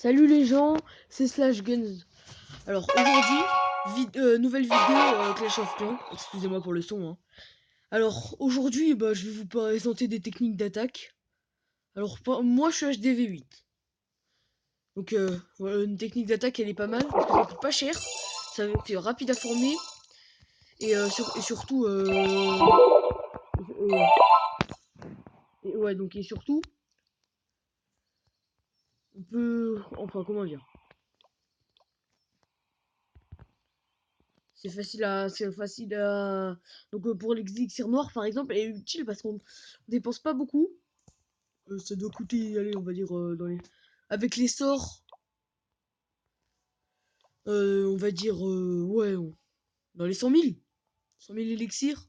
Salut les gens, c'est Slash Guns. Alors aujourd'hui, nouvelle vidéo Clash of Clans. Excusez-moi pour le son. Hein. Alors aujourd'hui, je vais vous présenter des techniques d'attaque. Alors moi je suis HDV8. Donc voilà, une technique d'attaque elle est pas mal parce que ça coûte pas cher. C'est rapide à former. Et surtout... ouais donc et surtout, on peut... Enfin comment dire. C'est facile à. Donc pour l'élixir noir par exemple, elle est utile parce qu'on dépense pas beaucoup. Ça doit coûter, allez, on va dire avec les sorts, on va dire ouais, dans les 100 000 élixirs.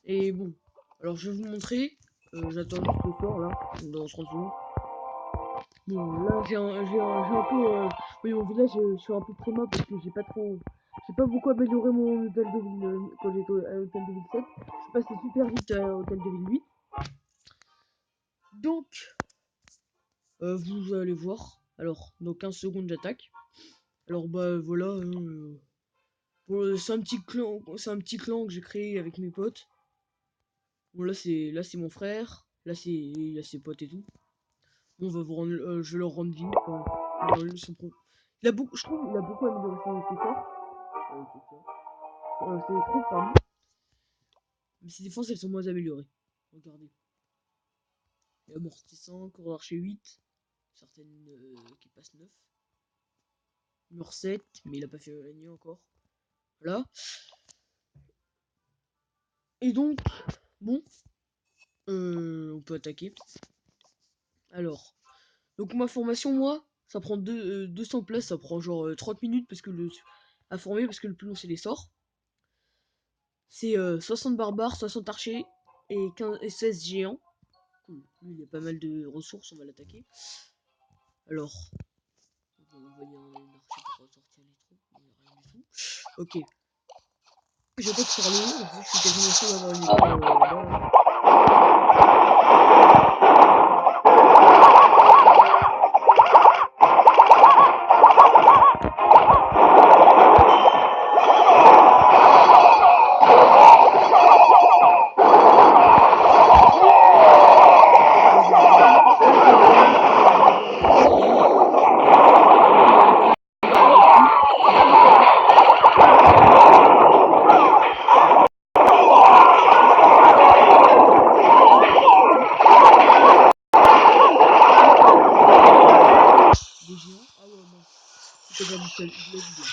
Et bon, alors je vais vous montrer. J'attends juste le sort là, dans 30 secondes. Bon, là j'ai un peu, oui, mon village, je suis un peu très mal parce que j'ai pas beaucoup amélioré mon hôtel de ville quand j'étais à l'hôtel de ville 7. Je suis passé super vite à l'hôtel de ville 8. Donc, vous allez voir. Alors, dans 15 secondes, j'attaque. Alors, voilà. C'est un petit clan que j'ai créé avec mes potes. Bon, là c'est mon frère. Il y a ses potes et tout. Bon, on va vous rendre, je vais leur rendre vie. Je trouve qu'il a beaucoup amélioré ses forts. Ses troupes, pardon. Mais ses défenses, elles sont moins améliorées. Regardez. Il y a amortissant, cours d'archer 8. Certaines qui passent 9. Mur 7, mais il a pas fait gagner encore. Voilà. Et donc, bon, on peut attaquer. Alors, donc ma formation, moi, ça prend 200 places, ça prend genre 30 minutes parce que à former parce que le plus long c'est les sorts. C'est 60 barbares, 60 archers et 16 géants. Cool. Lui, il y a pas mal de ressources, on va l'attaquer. Alors, on va envoyer un archer pour sortir les troupes, mais rien du tout. Ok. J'attaque sur le haut, je suis quasiment sûr d'avoir une étoile. Des géants. Ah ouais, non. C'était pas du seul. Je l'ai dit là.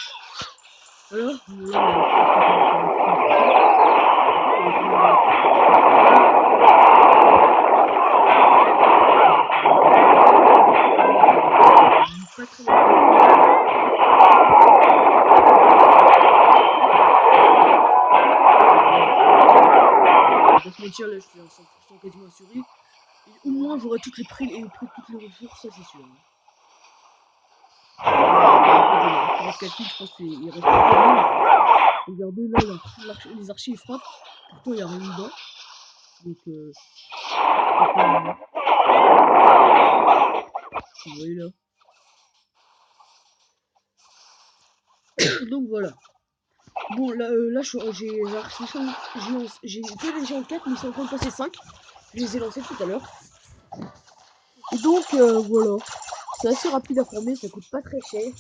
Voilà. Pas très bien. On va se mentir, là je suis à 100% quasiment assuré. Et au moins j'aurai toutes les prix et toutes les ressources, ça c'est sûr. Pour 4 je pense qu'il reste pas de. Regardez là, les archers ils frappent. Pourtant il n'y a rien dedans. Donc vous voyez là. Donc voilà. Bon là j'ai que des géants 4 mais ils sont en train de passer 5. Je les ai lancés tout à l'heure. Et donc voilà. C'est assez rapide à former, ça coûte pas très cher.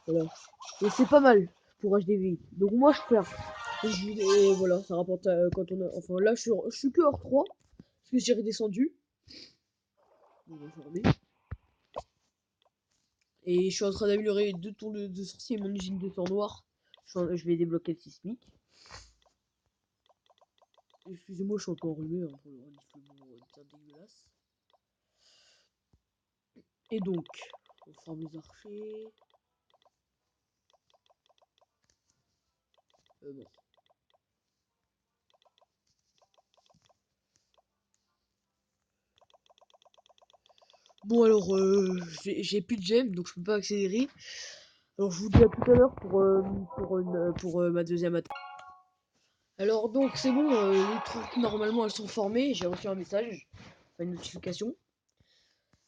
Voilà. Et c'est pas mal pour HDV. Donc moi je fais et voilà, ça rapporte quand on a. Enfin là je suis que hors 3. Parce que j'ai redescendu. On va former. Et je suis en train d'améliorer 2 tours de sorcier et mon usine de sang noir. Je vais débloquer le sismique. Excusez-moi, je suis un peu enrhumé hein, pour le reniflement bien dégueulasse. Et donc, on forme les archers. Bon. Bon alors, j'ai plus de gemmes, donc je peux pas accélérer. Alors je vous dis à tout à l'heure pour ma deuxième attaque. Alors donc c'est bon, les trucs normalement elles sont formées, j'ai reçu un message, enfin une notification.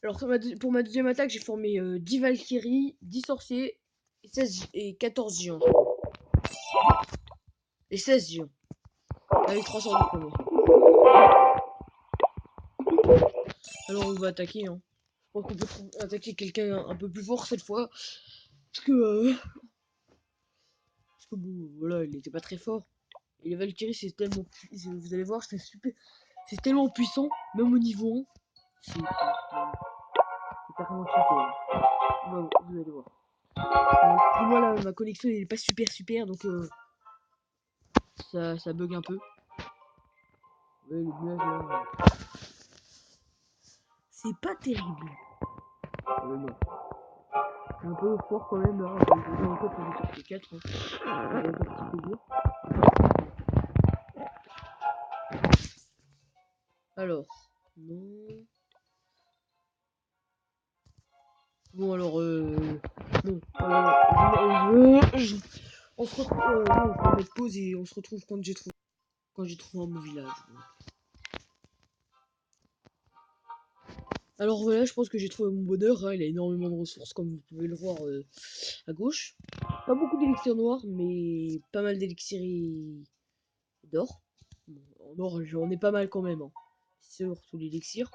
Alors pour ma deuxième attaque, j'ai formé 10 Valkyries, 10 sorciers, et 16 et 14 géants. Et 16 géants. Avec 3 sorts de premier. Alors on va attaquer. Hein. Je pense qu'on peut attaquer quelqu'un un peu plus fort cette fois. Parce que bon, voilà, il était pas très fort. Et les Valkyries, c'est tellement vous allez voir, c'est super. C'est tellement puissant, même au niveau 1. C'est carrément cheaté. Bon, vous allez voir. Pour moi, là, ma connexion n'est pas super, donc ça bug un peu. Ouais, le nuage là. C'est pas terrible. Non. C'est un peu fort quand même là. J'ai encore pour vous sortir 4. Hein. C'est un petit plaisir. Alors. Non. Bon alors bon on se retrouve non, je vais mettre pause et on se retrouve quand j'ai trouvé mon village. Alors voilà, je pense que j'ai trouvé mon bonheur, hein, il a énormément de ressources comme vous pouvez le voir à gauche. Pas beaucoup d'élixir noir mais pas mal d'élixir d'or. Bon, en or j'en ai pas mal quand même hein. Surtout l'élixir.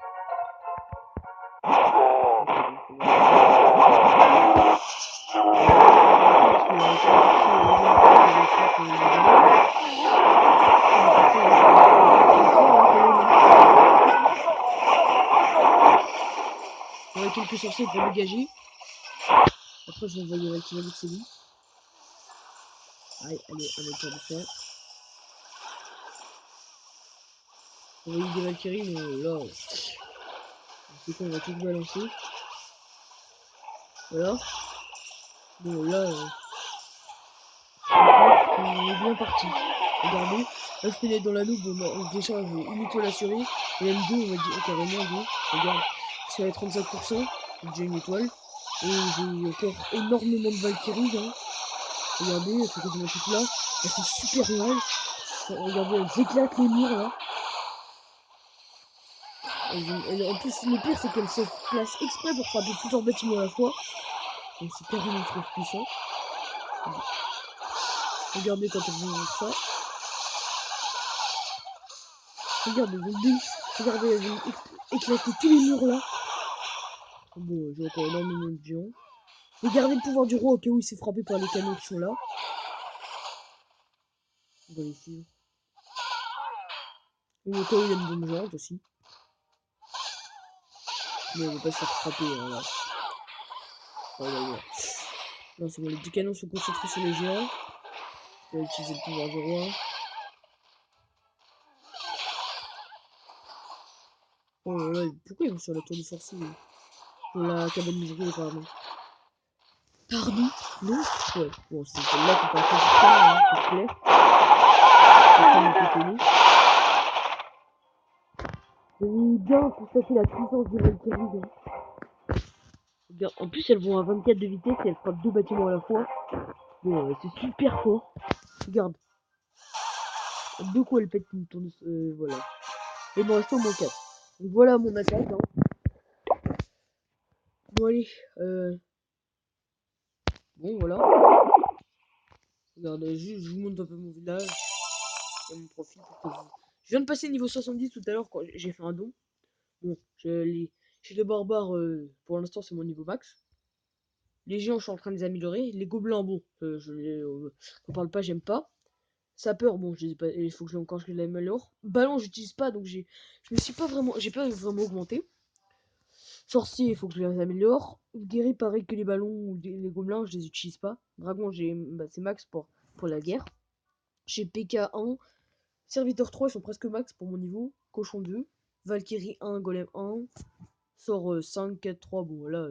On a quelques sorciers pour dégager. Après, je vais envoyer Valkyrie avec celui. Allez, un autre tour de fer. On va envoyer des Valkyries, mais là, c'est quoi, on va tout balancer. Voilà. Bon, là, on est bien parti. Regardez, là, je pénètre dans l'anneau. Bon, non, déjà, j'ai une étoile assurée. Et même deux, on va dire, carrément deux. Regarde, c'est à 35%. J'ai déjà une étoile. Et j'ai encore énormément de Valkyries. Hein. Regardez, elles sont quasiment toutes là. Elles sont super mal. Regardez, elles éclatent les murs là. En plus, le pire, c'est qu'elles se placent exprès pour frapper plusieurs bâtiments à la fois. Donc c'est carrément trop puissant. Regardez quand elles vont faire ça. Regardez, regardez, elles vont éclater tous les murs là. Bon, j'ai encore énormément de géants. Regardez le pouvoir du roi au cas où il s'est frappé par les canons qui sont là. On va les suivre. Ou au cas où il y a une bombe géante aussi. Mais on va pas se faire frapper hein, là. Oh, là, là. Non, c'est bon, les 10 canons sont concentrés sur les géants. Je vais utiliser le pouvoir du roi. Oh là là, pourquoi ils vont sur la tour du sorcier? Sur la cabane d'ouvrier, pardon. Pardon? Non? Ouais, bon, c'est celle-là qu'on peut faire, hein, c'est clair. Vous avez bien constaté la puissance des Valkyries. Hein. En plus, elles vont à 24 de vitesse et elles frappent deux bâtiments à la fois. Bon, c'est super fort. Regarde. Deux coups, elles pètent une tourne. Voilà. Et bon, reste au moins 4. Donc voilà mon attaque. Hein. Bon, allez. Bon, voilà. Regardez, je vous montre un peu mon village. Et mon profil pour que vous... Je viens de passer niveau 70 tout à l'heure quand j'ai fait un don. Bon, chez les barbares, pour l'instant, c'est mon niveau max. Les géants, je suis en train de les améliorer. Les gobelins, bon, on parle pas, j'aime pas. Sapeur, bon, je sais pas, il faut que encore je l'améliore. Ballon, j'utilise pas, donc j'ai pas vraiment augmenté. Sorcier, il faut que je les améliore. Guéri, pareil que les ballons ou les gobelins, je les utilise pas. Dragon, c'est max pour la guerre. J'ai PK1. Serviteur 3, ils sont presque max pour mon niveau. Cochon 2. Valkyrie 1, Golem 1. Sort 5, 4, 3, bon voilà.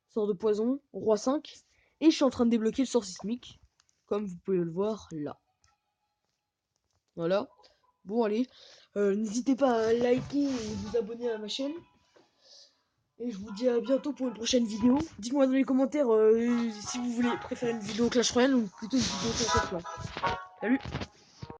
Sort de poison, Roi 5. Et je suis en train de débloquer le sort sismique. Comme vous pouvez le voir là. Voilà. Bon allez. N'hésitez pas à liker et vous abonner à ma chaîne. Et je vous dis à bientôt pour une prochaine vidéo. Dites-moi dans les commentaires si vous voulez préférer une vidéo Clash Royale ou plutôt une vidéo Clash of Clans. Salut!